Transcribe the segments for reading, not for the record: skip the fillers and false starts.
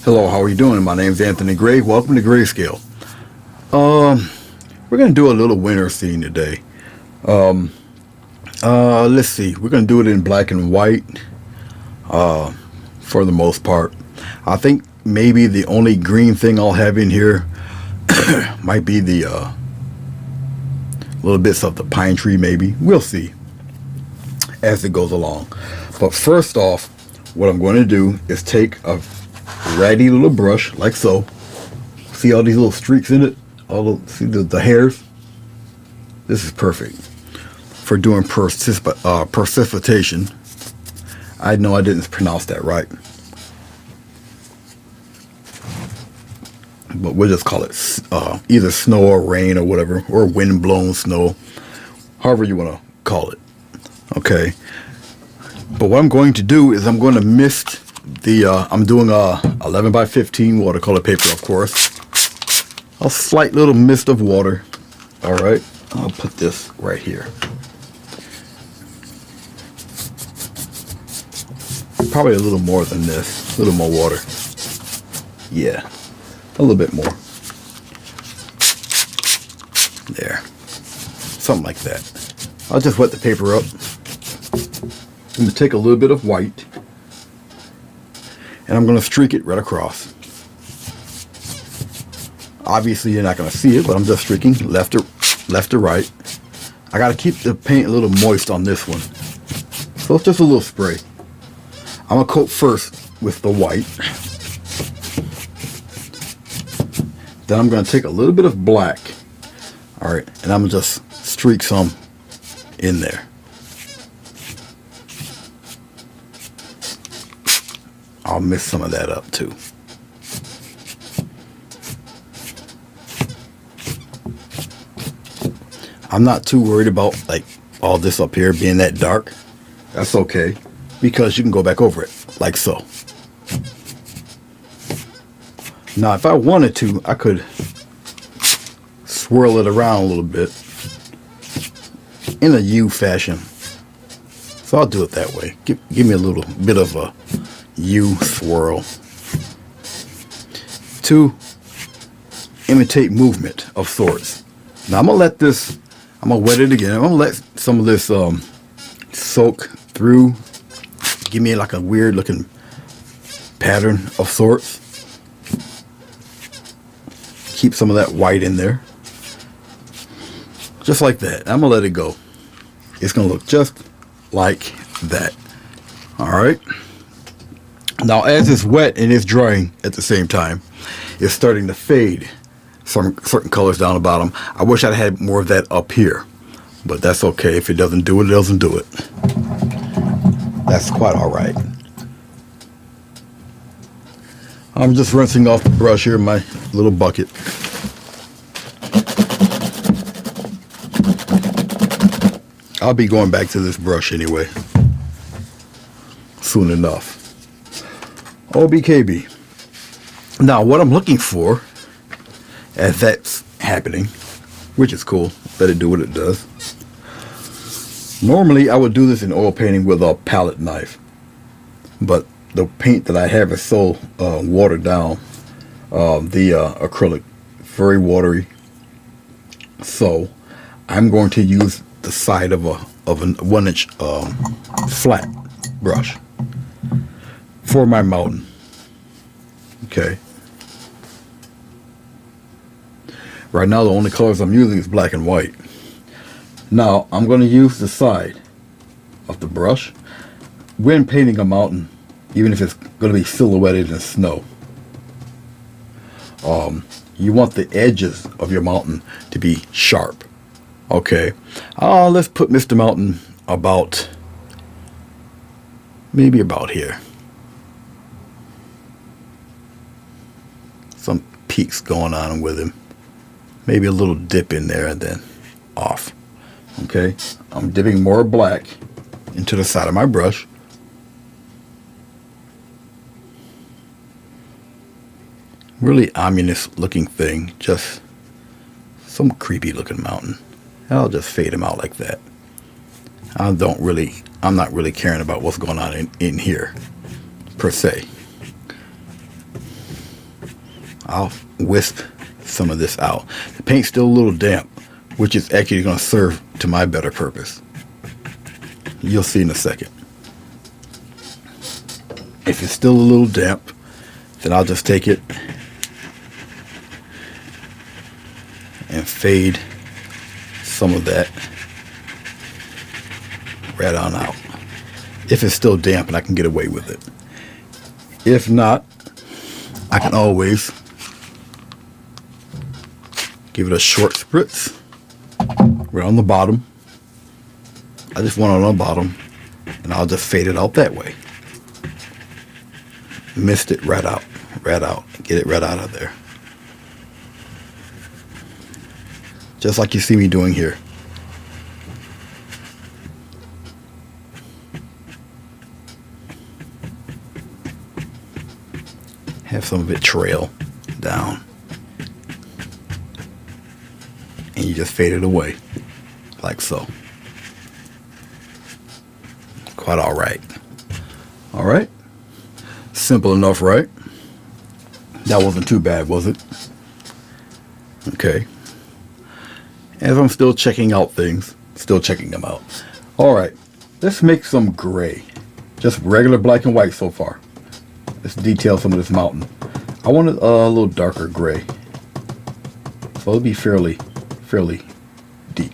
Hello, how are you doing? My name's Anthony Gray. Welcome to Grayscale. We're gonna do a little winter scene today. Let's see. We're gonna do it in black and white. For the most part, I think maybe the only green thing I'll have in here might be the little bits of the pine tree. Maybe we'll see as it goes along. But first off, what I'm going to do is take a ratty little brush like so. See all these little streaks in it? See the hairs? This is perfect for doing precipitation. I know I didn't pronounce that right, but we'll just call it either snow or rain or whatever, or wind blown snow, however you want to call it. Okay. But what I'm going to do is I'm going to mist the, I'm doing 11 by 15 watercolor paper, of course. A slight little mist of water. All right. I'll put this right here. Probably a little more than this. A little more water. Yeah. A little bit more. There. Something like that. I'll just wet the paper up. I'm going to take a little bit of white and I'm going to streak it right across. Obviously you're not going to see it, but I'm just streaking left to right. I got to keep the paint a little moist on this one, so it's just a little spray. I'm going to coat first with the white, then I'm going to take a little bit of black. Alright, and I'm going to just streak some in there. I'll mix some of that up too. I'm not too worried about like all this up here being that dark. That's okay, because you can go back over it like so. Now if I wanted to, I could swirl it around a little bit in a U fashion. So I'll do it that way. Give me a little bit of a U swirl to imitate movement of sorts. Now I'm gonna let this, I'm gonna wet it again. I'm gonna let some of this soak through, give me like a weird looking pattern of sorts. Keep some of that white in there, just like that. I'm gonna let it go. It's gonna look just like that. All right. Now as it's wet and it's drying at the same time, it's starting to fade some certain colors down the bottom. I wish I'd had more of that up here, but that's okay. If it doesn't do it, it doesn't do it. That's quite all right. I'm just rinsing off the brush here in my little bucket. I'll be going back to this brush anyway soon enough. OBKB. Now what I'm looking for as that's happening, which is cool, let it do what it does. Normally I would do this in oil painting with a palette knife, but the paint that I have is so watered down, the acrylic, very watery, so I'm going to use the side of a 1-inch flat brush for my mountain. Okay. Right now the only colors I'm using is black and white. Now I'm going to use the side of the brush when painting a mountain, even if it's going to be silhouetted in snow. You want the edges of your mountain to be sharp. Okay. Let's put Mr. Mountain about, maybe about here. Some peaks going on with him. Maybe a little dip in there and then off. Okay. I'm dipping more black into the side of my brush. Really ominous looking thing, just some creepy looking mountain. I'll just fade him out like that. I'm not really caring about what's going on in here per se. I'll wisp some of this out. The paint's still a little damp, which is actually going to serve to my better purpose. You'll see in a second. If it's still a little damp, then I'll just take it and fade some of that right on out. If it's still damp and I can get away with it. If not, I can always give it a short spritz right on the bottom. I just want it on the bottom, and I'll just fade it out that way. Mist it right out, get it right out of there. Just like you see me doing here. Have some of it trail down. And you just fade it away, like so. Quite all right. All right. Simple enough, right? That wasn't too bad, was it? Okay. As I'm still checking out things, still checking them out. All right. Let's make some gray. Just regular black and white so far. Let's detail some of this mountain. I want it a little darker gray. So it'll be fairly deep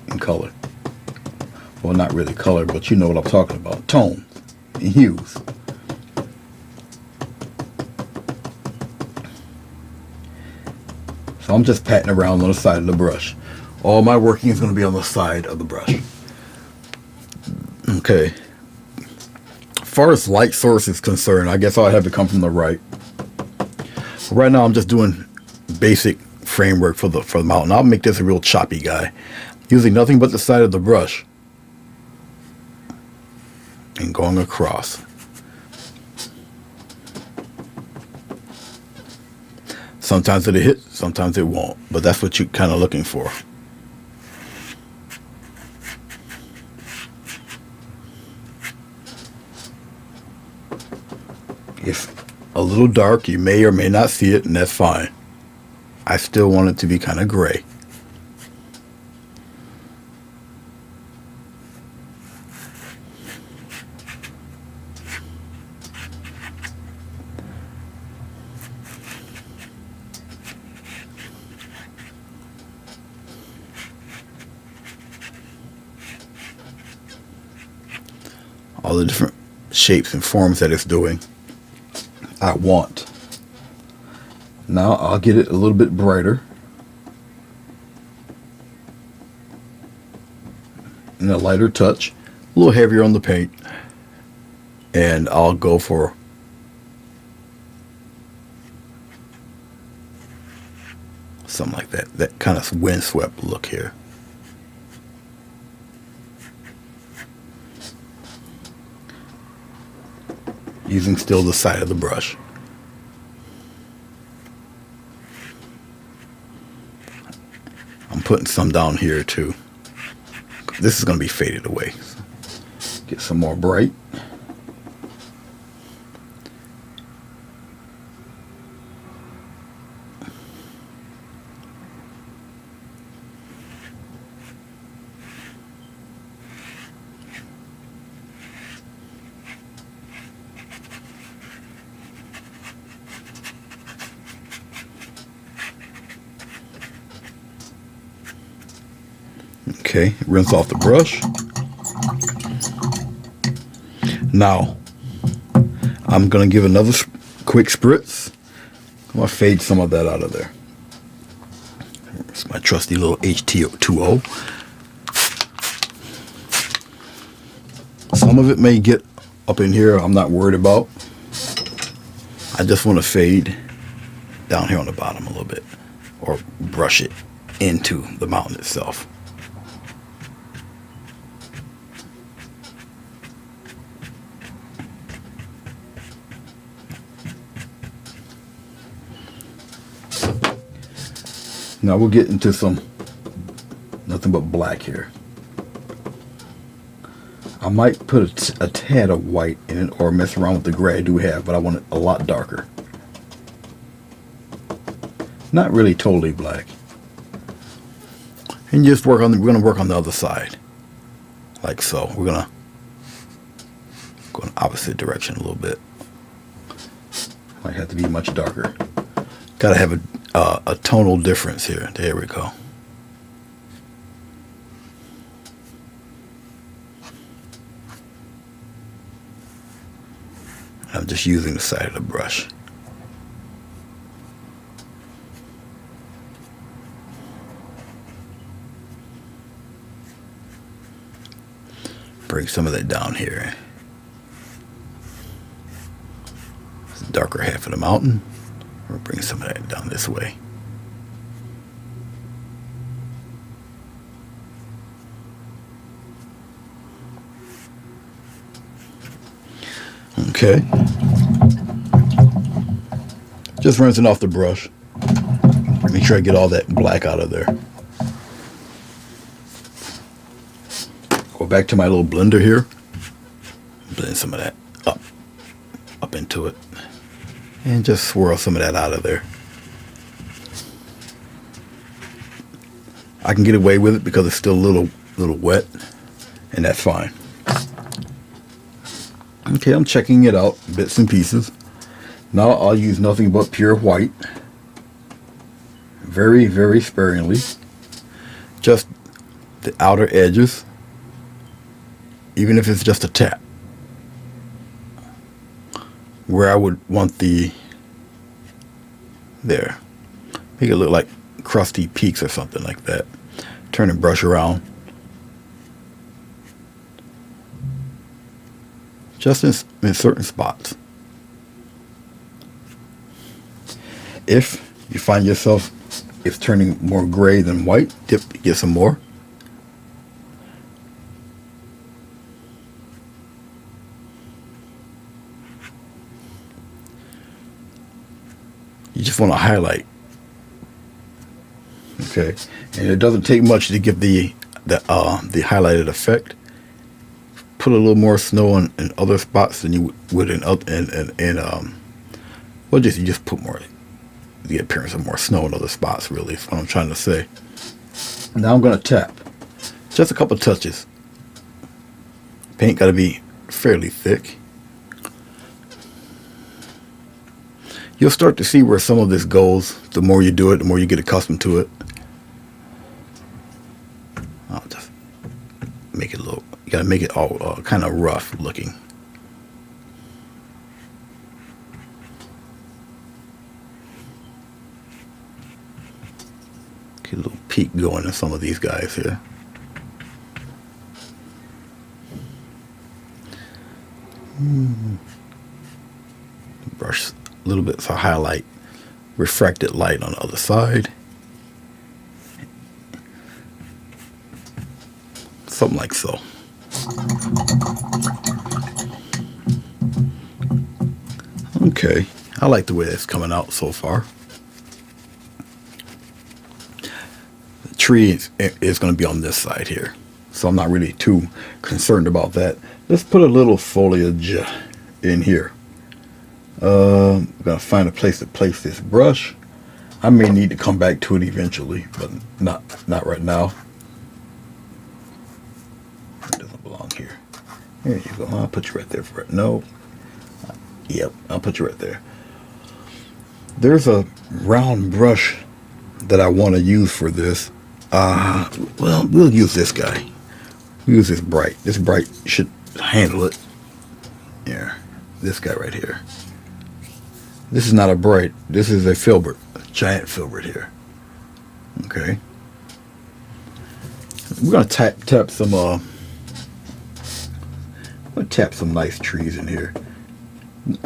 in color. Well, not really color, but you know what I'm talking about. Tones and hues. So I'm just patting around on the side of the brush. All my working is going to be on the side of the brush. Okay. As far as light source is concerned, I guess I'll have to come from the right. Right now I'm just doing basic framework for the mountain. I'll make this a real choppy guy, using nothing but the side of the brush and going across. Sometimes it'll hit, sometimes it won't, but that's what you're kind of looking for. If a little dark, you may or may not see it, and that's fine. I still want it to be kind of gray. All the different shapes and forms that it's doing, I want. Now I'll get it a little bit brighter and a lighter touch, a little heavier on the paint, and I'll go for something like that kind of windswept look here. Using still the side of the brush. I'm putting some down here too. This is going to be faded away. Get some more bright. Okay, rinse off the brush. Now, I'm going to give another quick spritz. I'm going to fade some of that out of there. It's my trusty little H2O. Some of it may get up in here, I'm not worried about. I just want to fade down here on the bottom a little bit, or brush it into the mountain itself. Now we'll get into some nothing but black here. I might put a tad of white in it or mess around with the gray I do have, but I want it a lot darker. Not really totally black. And just we're gonna work on the other side. Like so. We're gonna go in the opposite direction a little bit. Might have to be much darker. Gotta have a tonal difference here. There we go. I'm just using the side of the brush. Bring some of that down here. It's the darker half of the mountain. We'll bring some of that down this way. Okay. Just rinsing off the brush. Make sure I get all that black out of there. Go back to my little blender here. Blend some of that up into it. And just swirl some of that out of there. I can get away with it because it's still a little wet. And that's fine. Okay, I'm checking it out, bits and pieces. Now I'll use nothing but pure white. Very, very sparingly. Just the outer edges. Even if it's just a tap. Where I would want there. Make it look like crusty peaks or something like that. Turn the brush around. Just in certain spots. If you find yourself it's turning more gray than white, get some more. You just want to highlight. Okay, and it doesn't take much to give the highlighted effect. Put a little more snow in other spots than you would you just put more, the appearance of more snow in other spots, really, is what I'm trying to say. Now I'm going to tap. Just a couple touches. Paint got to be fairly thick. You'll start to see where some of this goes. The more you do it, the more you get accustomed to it. I'll just make it a little, you got to make it all kind of rough looking. Get a little peak going in some of these guys here. Brush a little bit for highlight, refracted light on the other side. Something like so. Okay, I like the way that's coming out so far. The tree is going to be on this side here, so I'm not really too concerned about that. Let's put a little foliage in here. I'm going to find a place to place this brush. I may need to come back to it eventually, but not right now. It doesn't belong here. There you go. I'll put you right there for it. No. Yep, I'll put you right there. There's a round brush that I want to use for this. Well, we'll use this guy. We'll use this bright. This bright should handle it. Yeah, this guy right here. This is not a bright. This is a filbert, a giant filbert here. Okay. We're gonna tap some. I'm gonna tap some nice trees in here.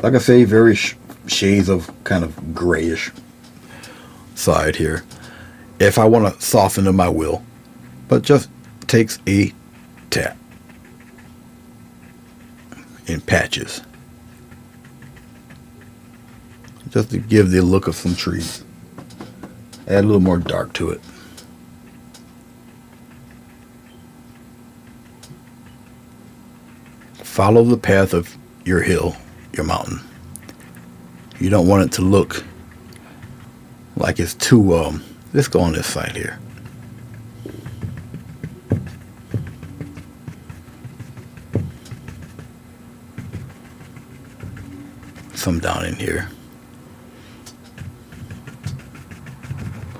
Like I say, very shades of kind of grayish side here. If I want to soften them, I will. But just takes a tap in patches. Just to give the look of some trees. Add a little more dark to it. Follow the path of your hill, your mountain. You don't want it to look like it's too, let's go on this side here. Some down in here.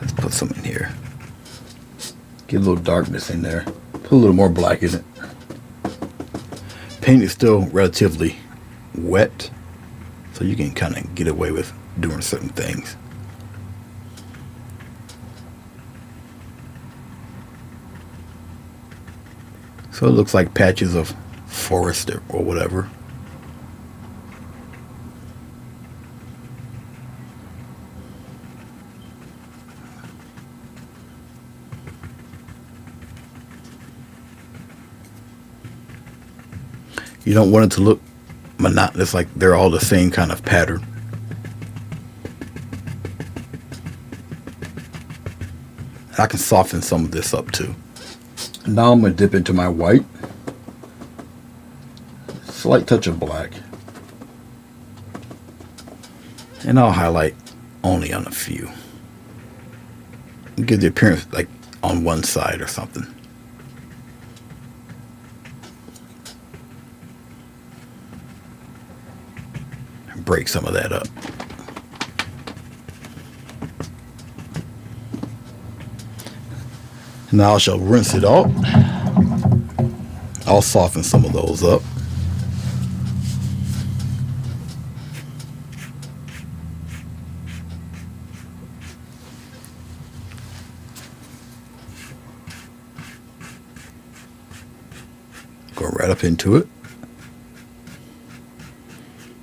Let's put some in here. Get a little darkness in there. Put a little more black in it. Paint is still relatively wet, so you can kind of get away with doing certain things. So it looks like patches of forest or whatever. You don't want it to look monotonous, like they're all the same kind of pattern. I can soften some of this up too. Now I'm going to dip into my white. Slight touch of black. And I'll highlight only on a few. Give the appearance like on one side or something. Break some of that up. Now I shall rinse it off. I'll soften some of those up. Go right up into it.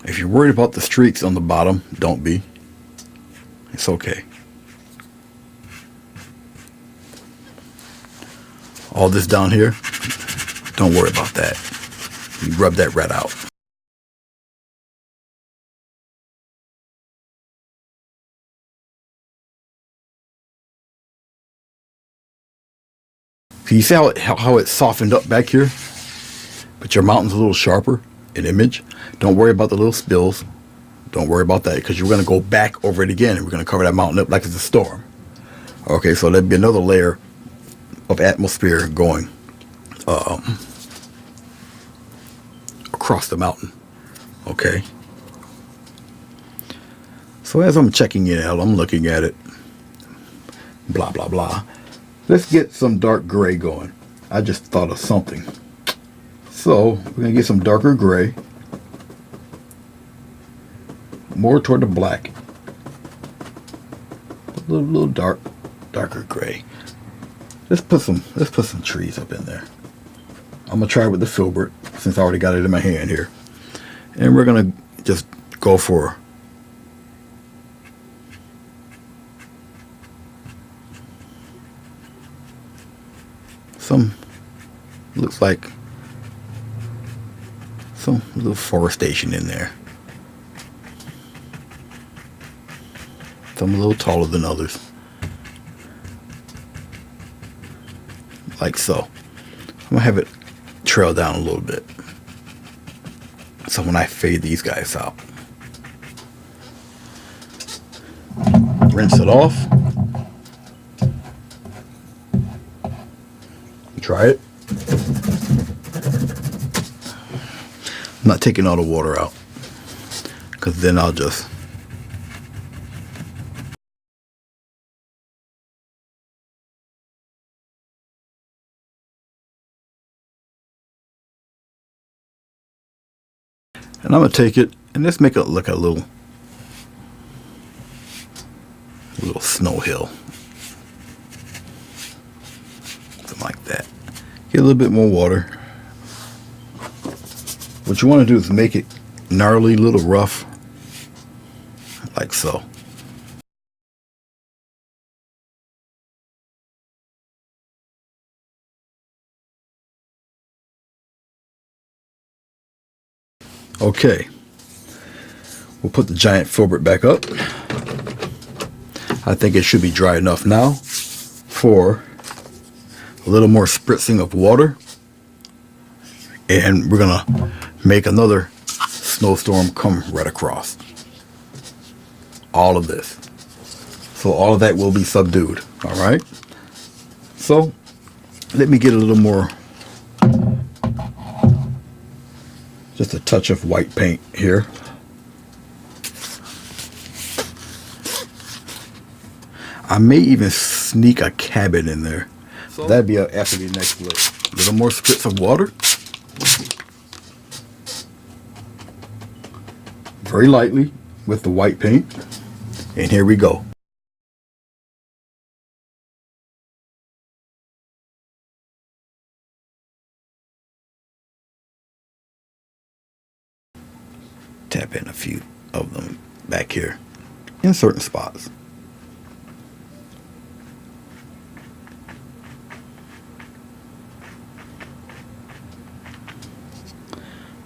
If you're worried about the streaks on the bottom, don't be. It's okay. All this down here, don't worry about that. You rub that right out. So you see how it softened up back here? But your mountain's a little sharper in image. Don't worry about the little spills. Don't worry about that, because you're going to go back over it again and we're going to cover that mountain up like it's a storm. Okay, so there'll be another layer of atmosphere going across the mountain. Okay. So as I'm checking it out, I'm looking at it. Blah, blah, blah. Let's get some dark gray going. I just thought of something. So we're going to get some darker gray. More toward the black. A little darker gray. Let's put some trees up in there. I'm gonna try it with the filbert since I already got it in my hand here. And we're gonna just go for some, looks like some little forestation in there. Some a little taller than others. Like so. I'm gonna have it trail down a little bit. So when I fade these guys out, rinse it off. Try it. I'm not taking all the water out, because then I'll just and I'm gonna take it and let's make it look a little snow hill, something like that. Get a little bit more water. What you want to do is make it gnarly, little rough, like so. Okay, we'll put the giant filbert back up. I think it should be dry enough now for a little more spritzing of water, and we're gonna make another snowstorm come right across all of this. So all of that will be subdued. All right. So let me get a little more, just a touch of white paint here. I may even sneak a cabin in there. So that'd be after the next look. A little more spritz of water. Very lightly with the white paint. And here we go. Tap in a few of them back here in certain spots.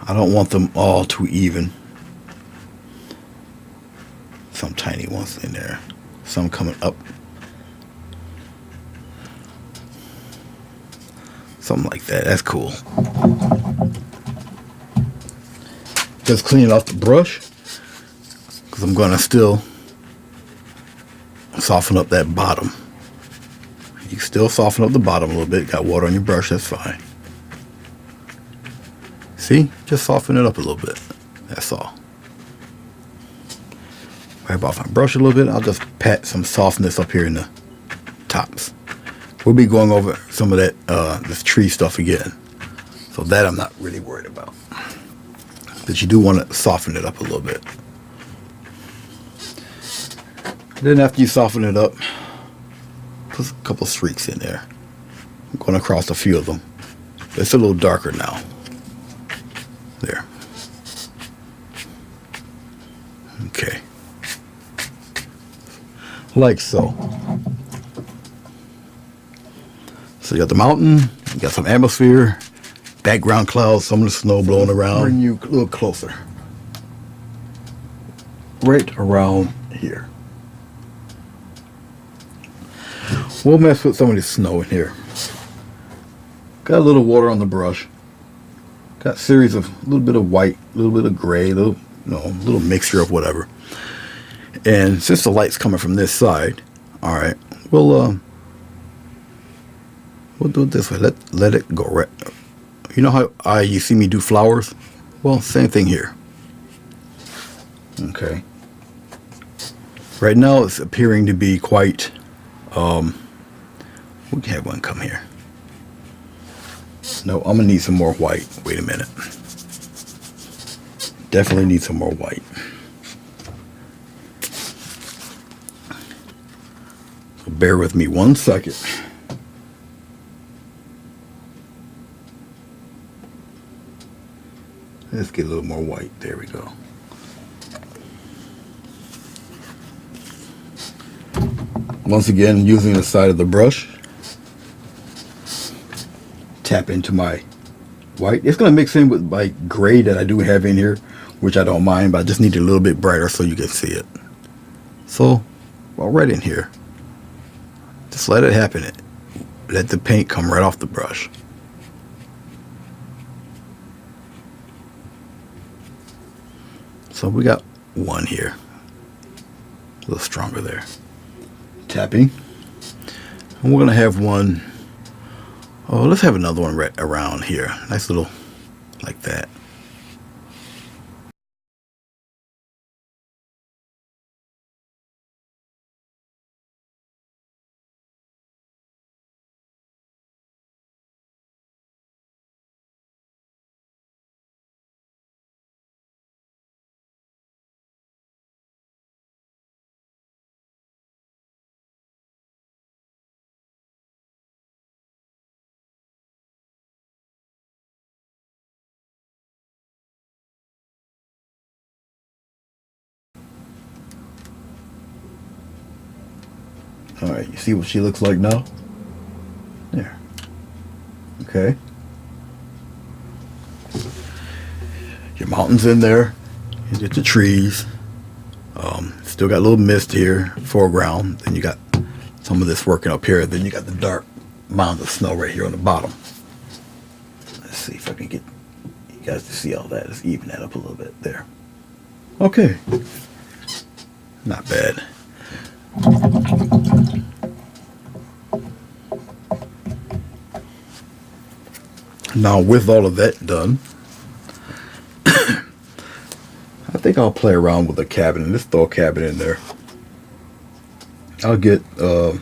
I don't want them all too even. Some tiny ones in there. Some coming up. Something like that. That's cool. Just clean off the brush, because I'm going to still soften up that bottom. You still soften up the bottom a little bit. Got water on your brush, that's fine. See? Just soften it up a little bit. That's all. Wipe off my brush a little bit. I'll just pat some softness up here in the tops. We'll be going over some of that this tree stuff again. So that I'm not really worried about. But you do want to soften it up a little bit. Then after you soften it up, put a couple streaks in there. I'm going across a few of them. It's a little darker now. There. Okay. Like so. So you got the mountain, you got some atmosphere, background clouds, some of the snow blowing around. Bring you a little closer. Right around here. We'll mess with some of the snow in here. Got a little water on the brush. Got a series of a little bit of white, a little bit of gray, a little mixture of whatever. And since the light's coming from this side, all right, we'll do it this way. Let it go right. You know how you see me do flowers? Well, same thing here. Okay. Right now it's appearing to be quite. We can have one come here. No, I'm gonna need some more white. Wait a minute. Definitely need some more white. So bear with me 1 second. Let's get a little more white. There we go. Once again, using the side of the brush, tap into my white. It's going to mix in with my gray that I do have in here, which I don't mind, but I just need it a little bit brighter so you can see it. So, well, right in here. Just let it happen. Let the paint come right off the brush. So we got one here. A little stronger there. Tapping. And we're going to have one. Oh, let's have another one right around here. Nice little, like that. All right, you see what she looks like now? There. Okay. Your mountains in there. You get the trees. Still got a little mist here, foreground. Then you got some of this working up here. Then you got the dark mound of snow right here on the bottom. Let's see if I can get you guys to see all that. Let's even that up a little bit there. Okay. Not bad. Now with all of that done, I think I'll play around with a cabinet. Let's throw a cabinet in there. I'll get, where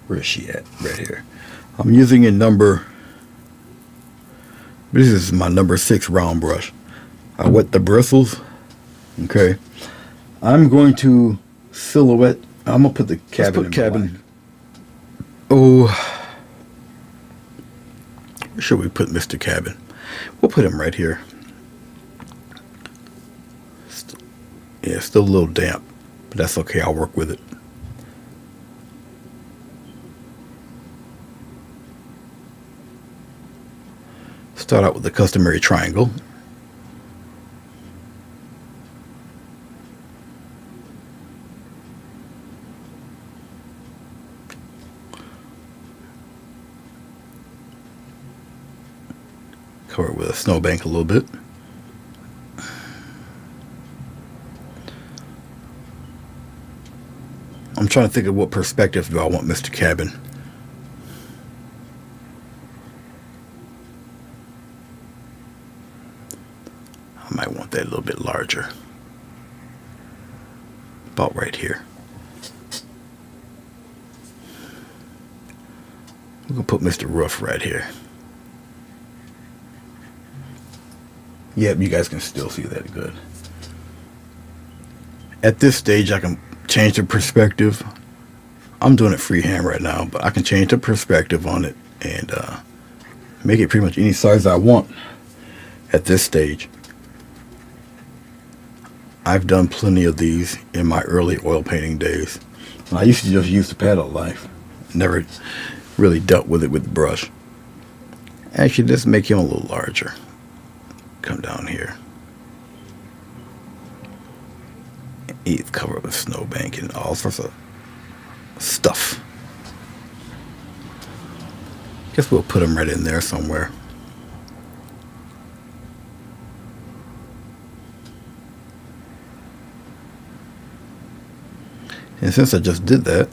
is she at? Right here. I'm using a this is my number 6 round brush. I wet the bristles. Okay. I'm going to silhouette. I'm going to put the cabin in cabin. Oh, where should we put Mr. Cabin? We'll put him right here. Yeah, still a little damp, but that's okay. I'll work with it. Start out with the customary triangle. Cover it with a snowbank a little bit. I'm trying to think of what perspective do I want Mr. Cabin. I might want that a little bit larger. About right here. We're going to put Mr. Roof right here. Yep, you guys can still see that good. At this stage, I can change the perspective. I'm doing it freehand right now, but I can change the perspective on it and make it pretty much any size I want at this stage. I've done plenty of these in my early oil painting days. I used to just use the paddle knife. Never really dealt with it with the brush. Actually, let's make him a little larger. Come down here. He's covered with snowbank and all sorts of stuff. Guess we'll put him right in there somewhere. And since I just did that,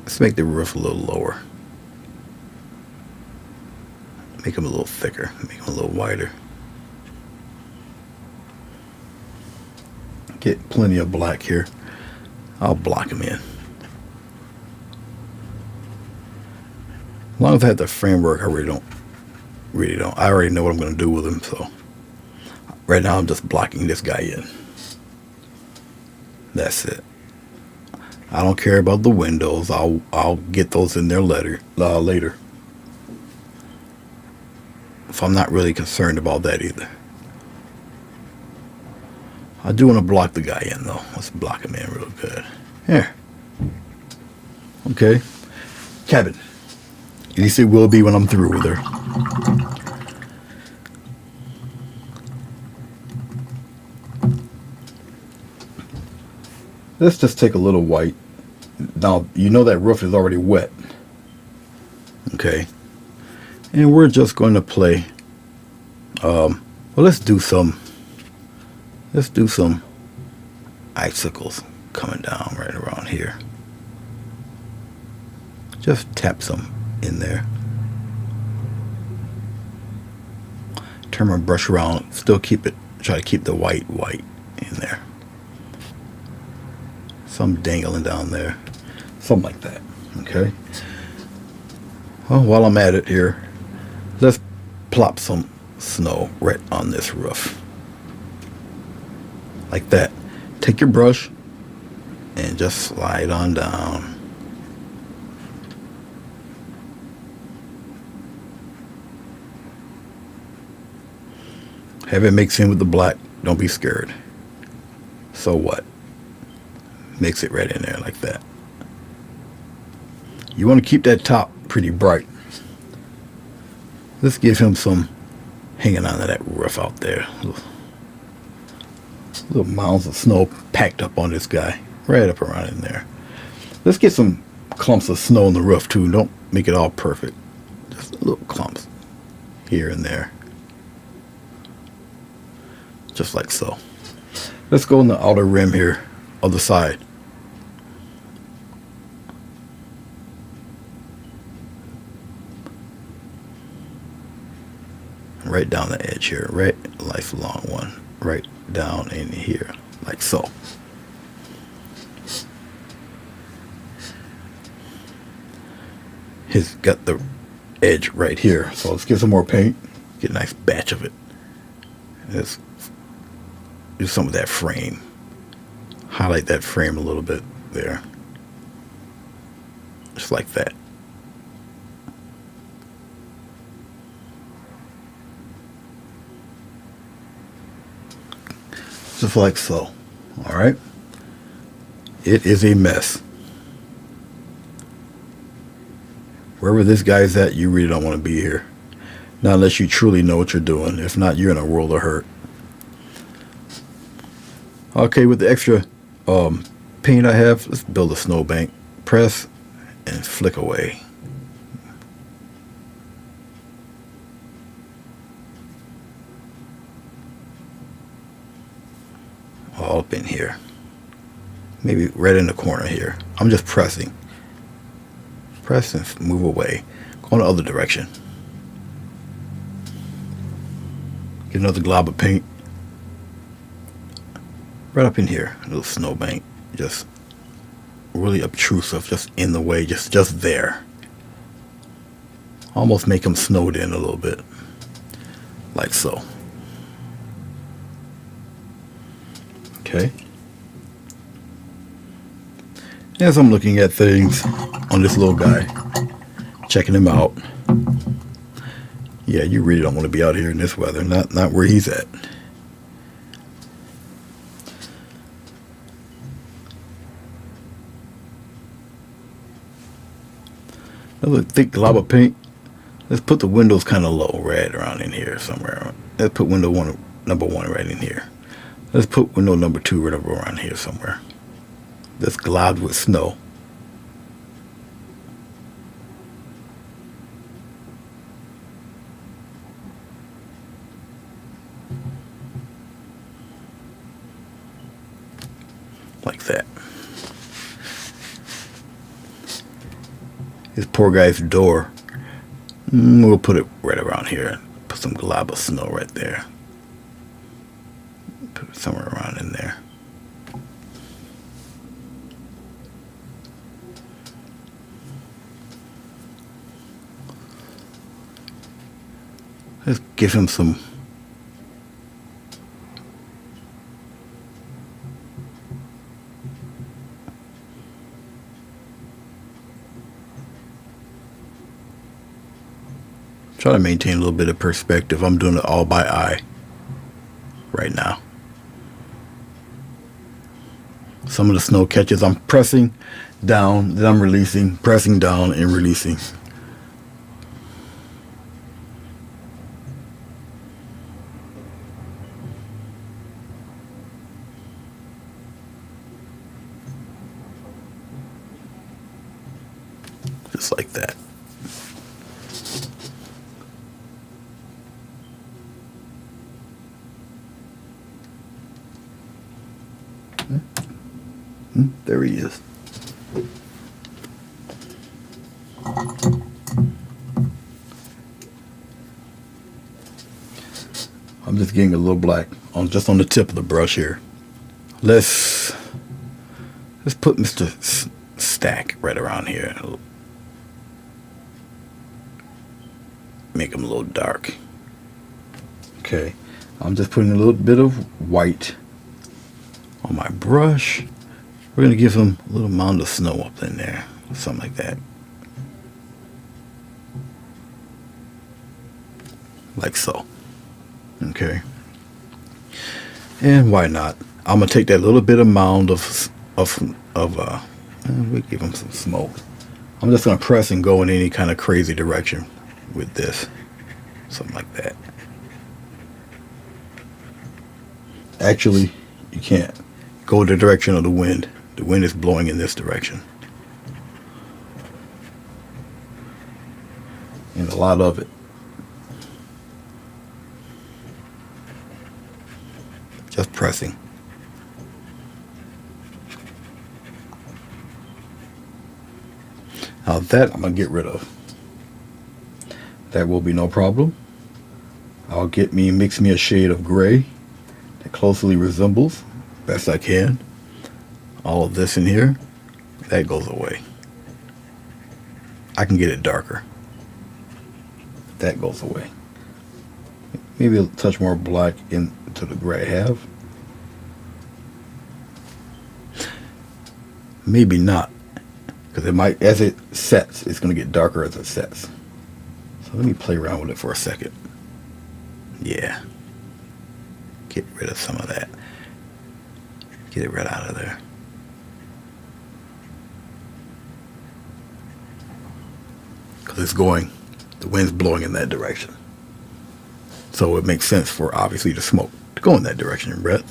let's make the roof a little lower. Make him a little thicker. Make him a little wider. Get plenty of black here. I'll block him in. As long as I have the framework, I really don't. I already know what I'm going to do with him, so right now I'm just blocking this guy in. That's it. I don't care about the windows. I'll get those in there later. So I'm not really concerned about that either. I do want to block the guy in though. Let's block him in real good. Here. Okay. Cabin. At least it will be when I'm through with her. Let's just take a little white. Now, you know that roof is already wet. Okay. And we're just going to play. Well, let's do some icicles coming down right around here. Just tap some in there. Turn my brush around. Still try to keep the white in there. Some dangling down there. Something like that. Okay. Well, while I'm at it here, let's plop some snow right on this roof. Like that. Take your brush and just slide on down. Have it mix in with the black. Don't be scared. So what? Mix it right in there like that. You want to keep that top pretty bright. Let's give him some hanging onto that roof out there. Little mounds of snow packed up on this guy. Right up around in there. Let's get some clumps of snow on the roof too. Don't make it all perfect. Just little clumps here and there. Just like so. Let's go on the outer rim here, other side. right down the edge here, right, nice long one, right down in here, like so. He's got the edge right here, so let's get some more paint, get a nice batch of it. Let's do some of that frame, highlight that frame a little bit there, just like that. Just like so. All right. It is a mess. Wherever this guy's at, you really don't want to be here. Not unless you truly know what you're doing. If not, you're in a world of hurt. Okay, with the extra paint I have, let's build a snowbank. Press and flick away. All up in here. Maybe right in the corner here. I'm just pressing. Press and move away. Go in the other direction. Get another glob of paint. Right up in here. A little snowbank. Just really obtrusive. Just in the way. Just there. Almost make them snowed in a little bit. Like so. Okay. As I'm looking at things on this little guy, checking him out. Yeah, you really don't want to be out here in this weather. Not where he's at. Another thick glob of paint. Let's put the windows kind of low, right around in here somewhere. Let's put window number 1 right in here. Let's put window number 2 right over around here somewhere. This glob with snow. Like that. This poor guy's door. We'll put it right around here. Put some glob of snow right there. Put it somewhere around in there. Let's give him some try to maintain a little bit of perspective. I'm doing it all by eye right now. Some of the snow catches I'm pressing down, then I'm releasing, pressing down and releasing. Just like that. There he is. I'm just getting a little black on just on the tip of the brush here. Let's put Mr. Stack right around here. Make him a little dark. Okay, I'm just putting a little bit of white on my brush. We're going to give him a little mound of snow up in there, something like that. Like so. Okay. And why not? I'm going to take that little bit of mound we give him some smoke. I'm just going to press and go in any kind of crazy direction with this. Something like that. Actually, you can't. Go the direction of the wind. The wind is blowing in this direction. And a lot of it. Just pressing. Now that I'm going to get rid of. That will be no problem. I'll mix me a shade of gray that closely resembles, best I can, all of this in here. That goes away. I can get it darker. That goes away. Maybe a touch more black into the gray I have. Maybe not, because it might, as it sets, it's going to get darker as it sets. So let me play around with it for a second. Yeah. Get rid of some of that. Get it right out of there. Because it's going, the wind's blowing in that direction. So it makes sense for, obviously, the smoke to go in that direction, right?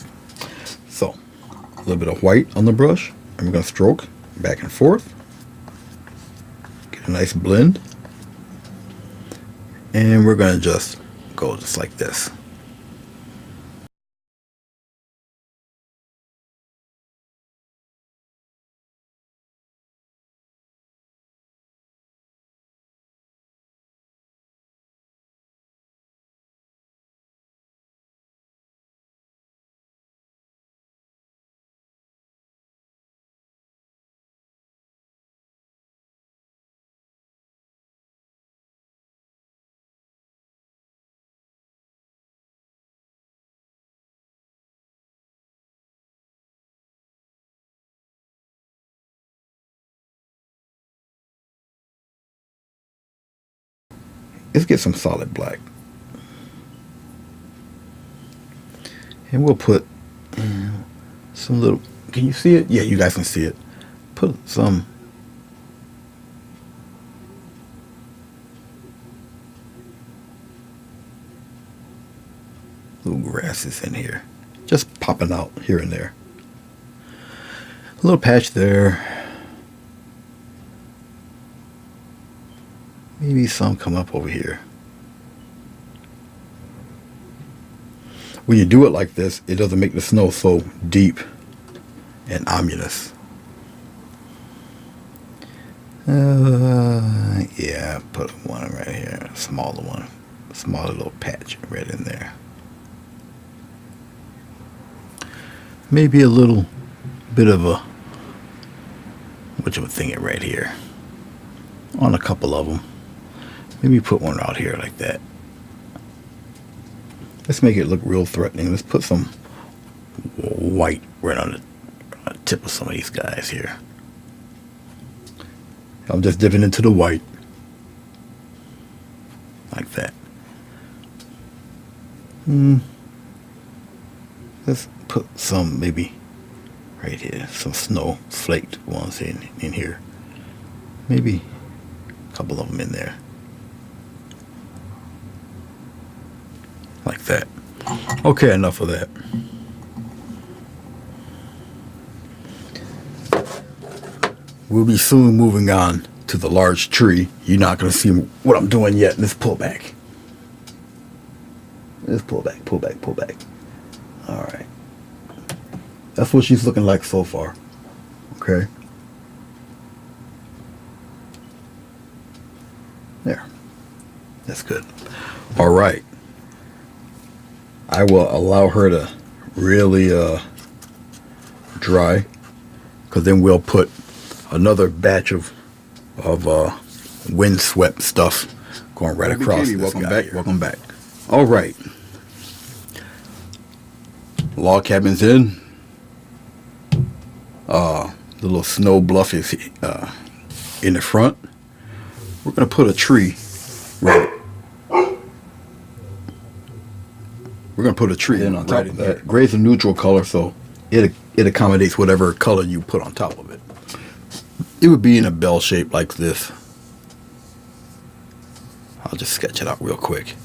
So, a little bit of white on the brush, and we're going to stroke back and forth. Get a nice blend. And we're going to just go just like this. Let's get some solid black. And we'll put some little, can you see it? Yeah, you guys can see it. Put some little grasses in here. Just popping out here and there. A little patch there. Maybe some come up over here. When you do it like this, it doesn't make the snow so deep and ominous. Yeah, put one right here, a smaller one, a smaller little patch right in there. Maybe a little bit of a, what you would think it right here, on a couple of them. Maybe put one out here like that. Let's make it look real threatening. Let's put some white right on the tip of some of these guys here. I'm just dipping into the white. Like that. Let's put some maybe right here. Some snow flaked ones in here. Maybe a couple of them in there. Like that. Okay, enough of that. We'll be soon moving on to the large tree. You're not going to see what I'm doing yet. Let's pull back. Let's pull back, pull back, pull back. All right. That's what she's looking like so far. Okay. There. That's good. All right. I will allow her to really dry, because then we'll put another batch of windswept stuff going right across this welcome back here. Welcome back. All right. Log cabin's in. The little snow bluff is in the front. We're going to put a tree right. We're going to put a tree in on top of that. Gray's a neutral color, so it accommodates whatever color you put on top of it. It would be in a bell shape like this. I'll just sketch it out real quick.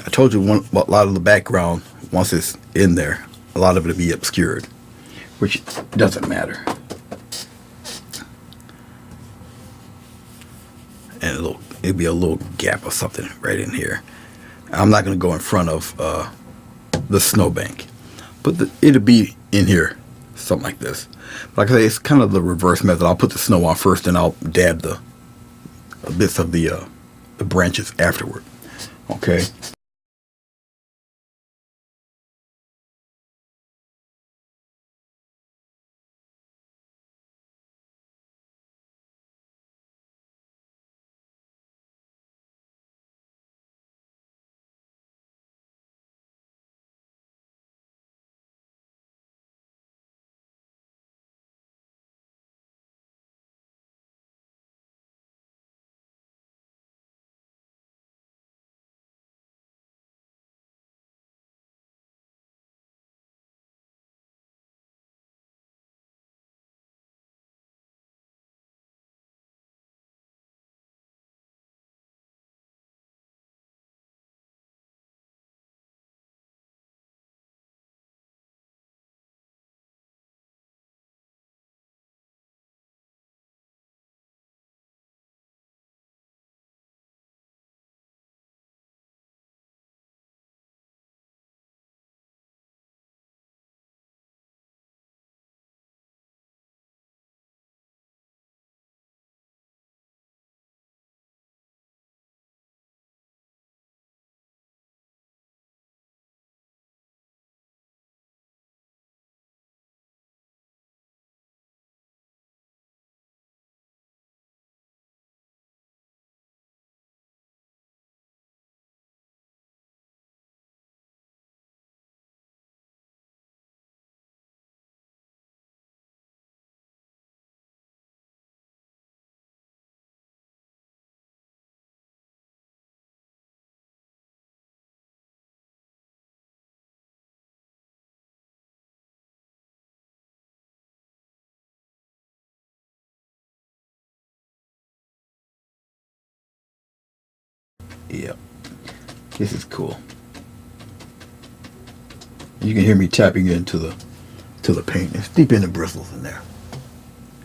I told you a lot of the background, once it's in there, a lot of it will be obscured, which doesn't matter. And it'll be a little gap or something right in here. I'm not going to go in front of the snowbank, but it'll be in here, something like this. Like I say, it's kind of the reverse method. I'll put the snow on first, and I'll dab bits of the branches afterward. Okay. Yep. This is cool. You can hear me tapping into the paint. It's deep in the bristles in there.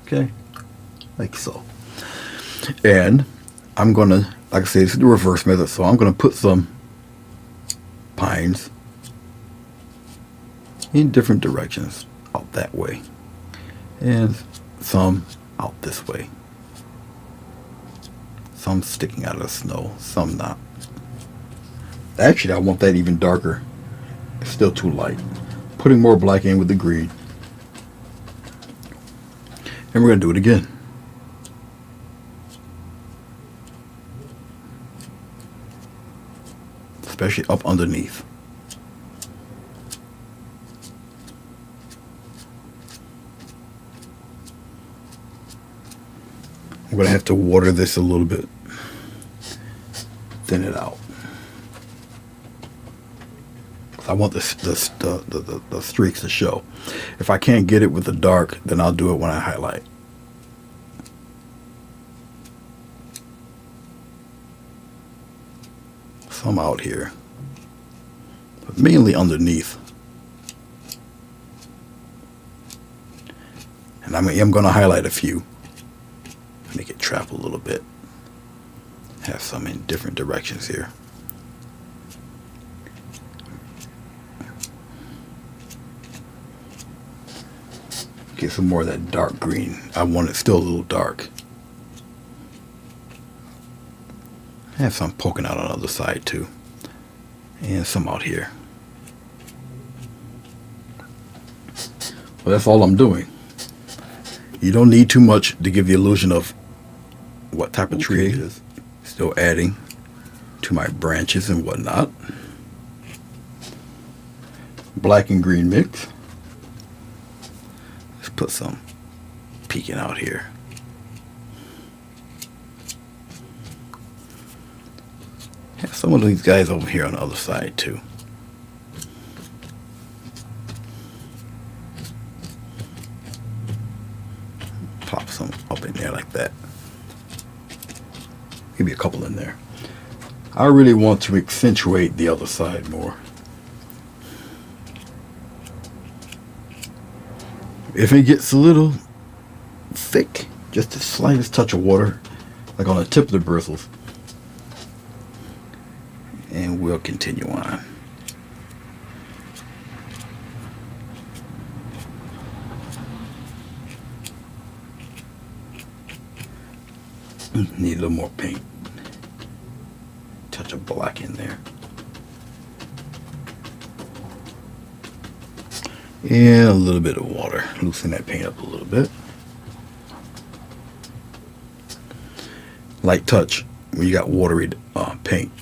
Okay, like so. And I'm gonna, like I said, it's the reverse method. So I'm gonna put some pines in different directions out that way, and some out this way. Some sticking out of the snow, some not. Actually, I want that even darker. It's still too light. Putting more black in with the green. And we're going to do it again. Especially up underneath. I'm going to have to water this a little bit. Thin it out. I want the streaks to show. If I can't get it with the dark, then I'll do it when I highlight. Some out here, but mainly underneath. And I'm going to highlight a few. Make it trap a little bit. Have some in different directions here. Get some more of that dark green. I want it still a little dark. Have some poking out on the other side too. And some out here. Well, that's all I'm doing. You don't need too much to give the illusion of what type of tree it is. Still adding to my branches and whatnot. Black and green mix. Let's put some peeking out here. Have some of these guys over here on the other side too. Pop some up in there like that. Maybe a couple in there. I really want to accentuate the other side more. If it gets a little thick, just the slightest touch of water, like on the tip of the bristles, and we'll continue on. Need a little more paint. Touch of black in there. And a little bit of water. Loosen that paint up a little bit. Light touch when you got watery paint.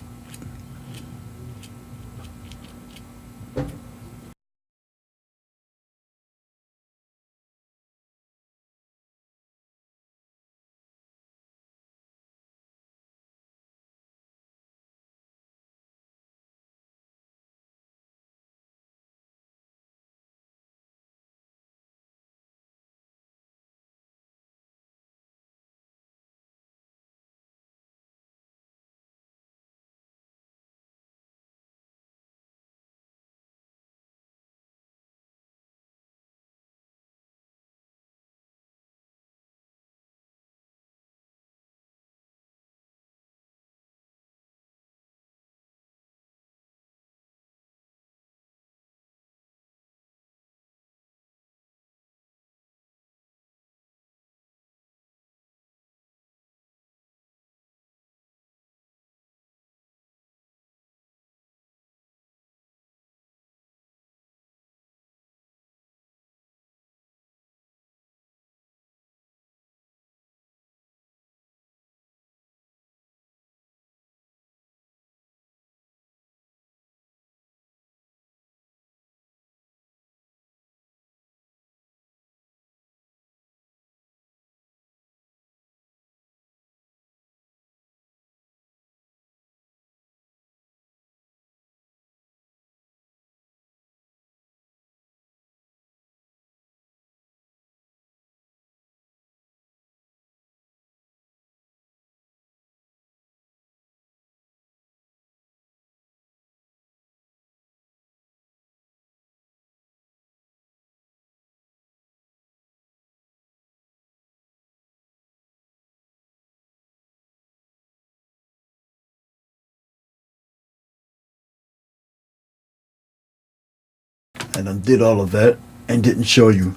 And I did all of that and didn't show you.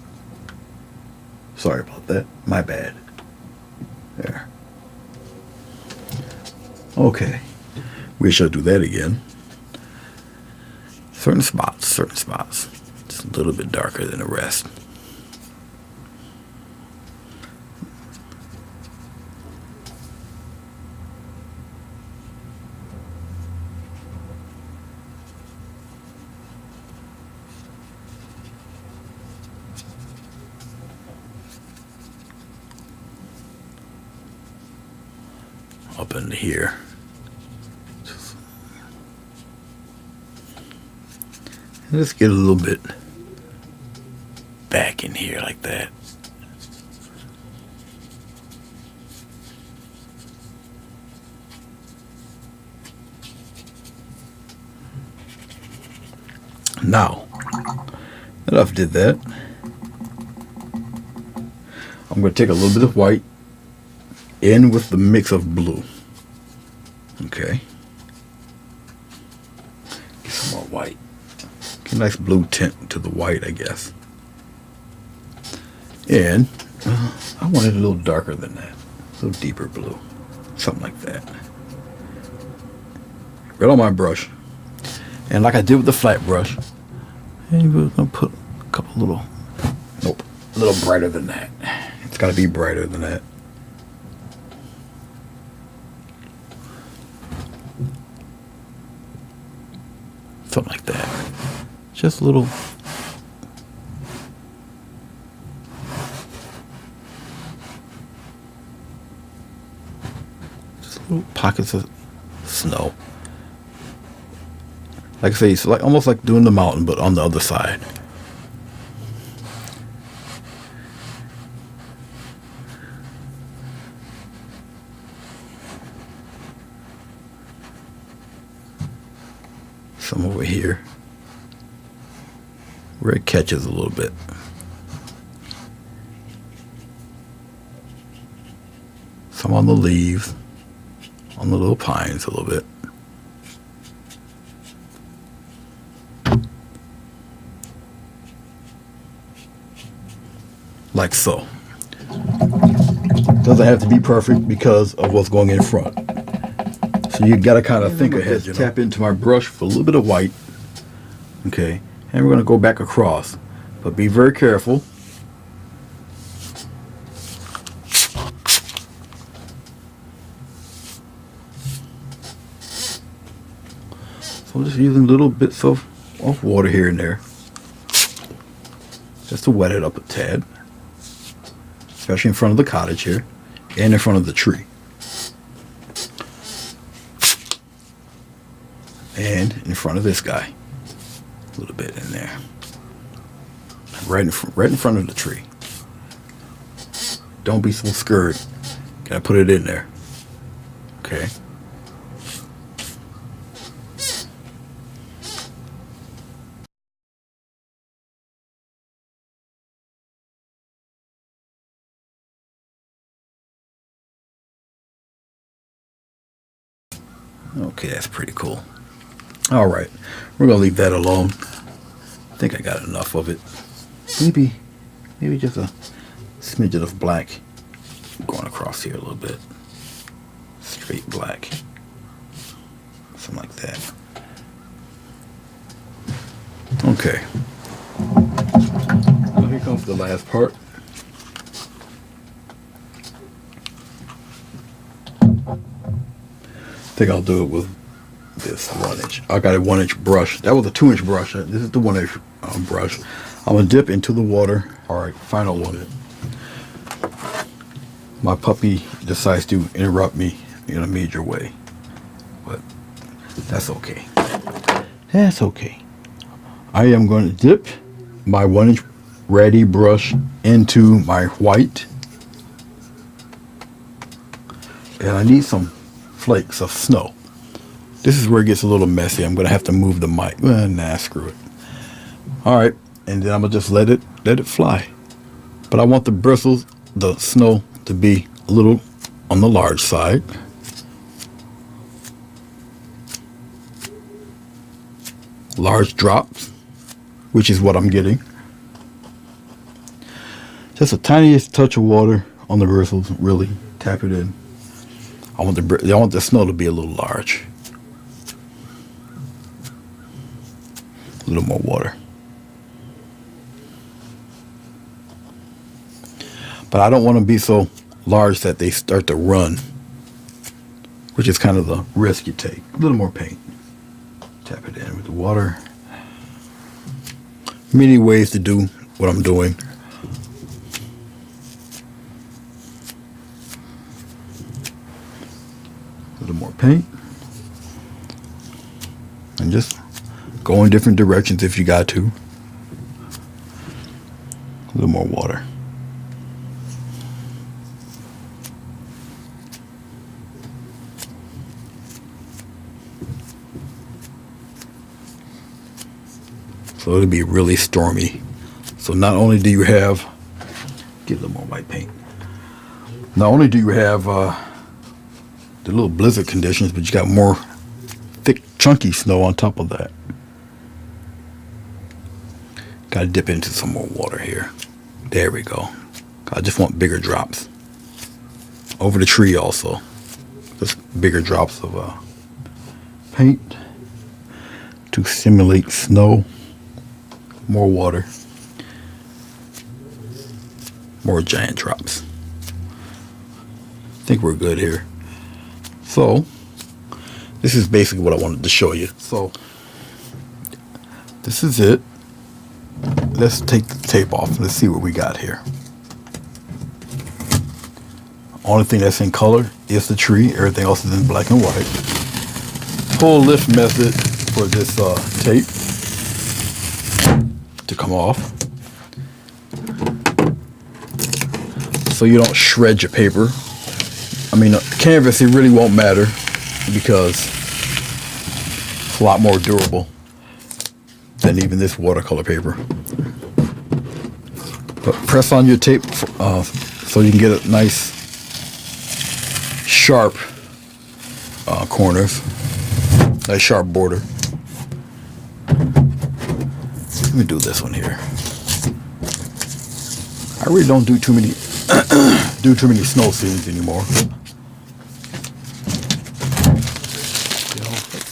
Sorry about that. My bad. There. Okay. We shall do that again. Certain spots. Just a little bit darker than the rest. Up into here. Let's get a little bit back in here like that. Now that I've did that, I'm going to take a little bit of white in with the mix of blue. Okay. Get some more white. Get a nice blue tint to the white, I guess. And I want it a little darker than that. A little deeper blue. Something like that. Right on my brush. And like I did with the flat brush, and we're going to put a couple little, nope, a little brighter than that. It's got to be brighter than that. Something like that. Just a little. Just little pockets of snow. Like I say, it's like almost like doing the mountain, but on the other side. Some over here where it catches a little bit. Some on the leaves, on the little pines a little bit. Like so. Doesn't have to be perfect because of what's going in front. So you got to kind of think ahead. You know? Tap into my brush with a little bit of white. Okay, and we're going to go back across, but be very careful. So I'm just using little bits of water here and there, just to wet it up a tad, especially in front of the cottage here and in front of the tree. And in front of this guy. A little bit in there. Right in front of the tree. Don't be so scared. Gotta put it in there. Okay. Okay, that's pretty cool. All right, we're gonna leave that alone. I think I got enough of it. Maybe just a smidgen of black going across here a little bit. Straight black, something like that. Okay. Now here comes the last part. I think I'll do it with this 1-inch. I got a 1-inch brush. That was a 2-inch brush. This is the 1-inch brush. I'm gonna dip into the water. All right, final one. My puppy decides to interrupt me in a major way, but that's okay. That's okay. I am going to dip my 1-inch ready brush into my white, and I need some flakes of snow. This is where it gets a little messy. I'm gonna have to move the mic. Nah, screw it. All right, and then I'm gonna just let it fly. But I want the bristles, the snow, to be a little on the large side. Large drops, which is what I'm getting. Just a tiniest touch of water on the bristles. Really tap it in. I want the snow to be a little large. A little more water. But I don't want to be so large that they start to run, which is kind of the risk you take. A little more paint. Tap it in with the water. Many ways to do what I'm doing. A little more paint. And just go in different directions if you got to. A little more water. So it'll be really stormy. So not only do you have, get a little more white paint. Not only do you have the little blizzard conditions, but you got more thick, chunky snow on top of that. Got to dip into some more water here. There we go. I just want bigger drops. Over the tree also. Just bigger drops of paint to simulate snow. More water. More giant drops. I think we're good here. So, this is basically what I wanted to show you. So, this is it. Let's take the tape off. Let's see what we got here. Only thing that's in color is the tree. Everything else is in black and white. Pull lift method for this tape to come off, so you don't shred your paper. I mean, canvas, it really won't matter because it's a lot more durable than even this watercolor paper. But press on your tape so you can get a nice sharp corners, nice sharp border. Let me do this one here. I really don't do too many do too many snow scenes anymore.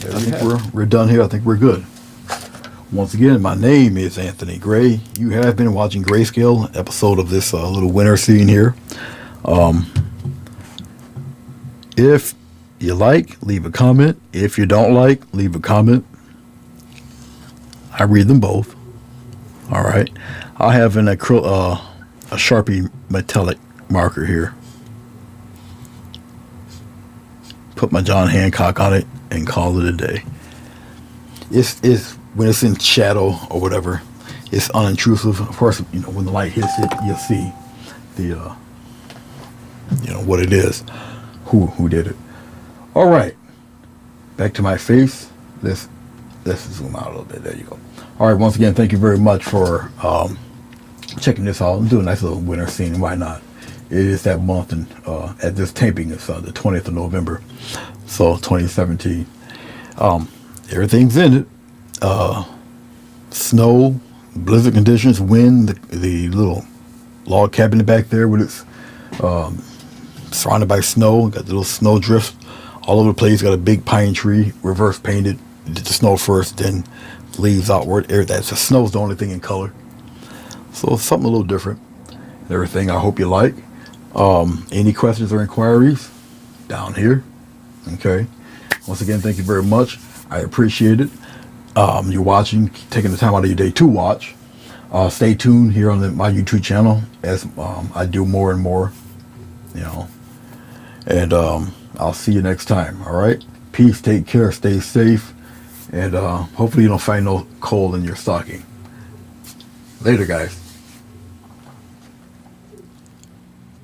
I think we're done here. I think we're good. Once again, my name is Anthony Gray. You have been watching Grayscale, episode of this little winter scene here. If you like, leave a comment. If you don't like, leave a comment. I read them both. All right. I have a Sharpie metallic marker here. Put my John Hancock on it and call it a day. It's when it's in shadow or whatever, it's unintrusive. Of course, when the light hits it, you'll see the what it is, who did it. All right, back to my face. Let's zoom out a little bit. There you go. All right, once again, thank you very much for checking this out and do a nice little winter scene. Why not? It is that month, and at this taping, it's the 20th of November, so 2017. Everything's in it. Snow, blizzard conditions, wind, the little log cabin back there with its surrounded by snow, got the little snow drifts all over the place, got a big pine tree, reverse painted, did the snow first, then leaves outward. The snow's the only thing in color. So it's something a little different. And everything I hope you like. Any questions or inquiries? Down here. Okay. Once again, thank you very much. I appreciate it. You're watching, taking the time out of your day to watch. Stay tuned here on my YouTube channel as I do more and more, and I'll see you next time. All right, peace, take care, stay safe, and hopefully you don't find no cold in your stocking. Later, guys.